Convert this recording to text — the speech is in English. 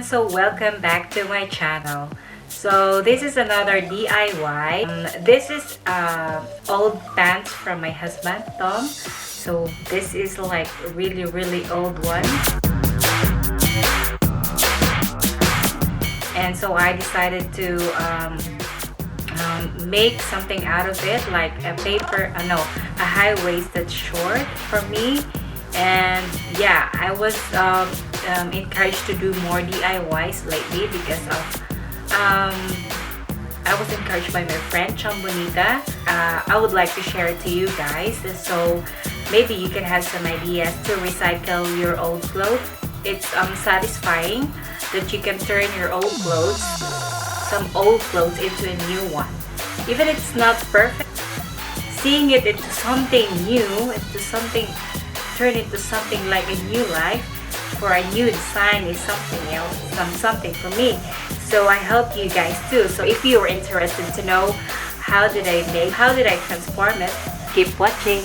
everyone, so welcome back to my channel. So this is another DIY. This is old pants from my husband Tom. So this is like really old one. And so I decided to make something out of it, like a high-waisted short for me. And yeah, I was encouraged to do more DIYs lately because of I was encouraged by my friend Chambonita. I would like to share it to you guys, so maybe you can have some ideas to recycle your old clothes. It's satisfying that you can turn your some old clothes into a new one. Even if it's not perfect, seeing it into something new, turn into something like a new life for a new design is something else, something for me. So I hope you guys too. So if you are interested to know how did I transform it, keep watching.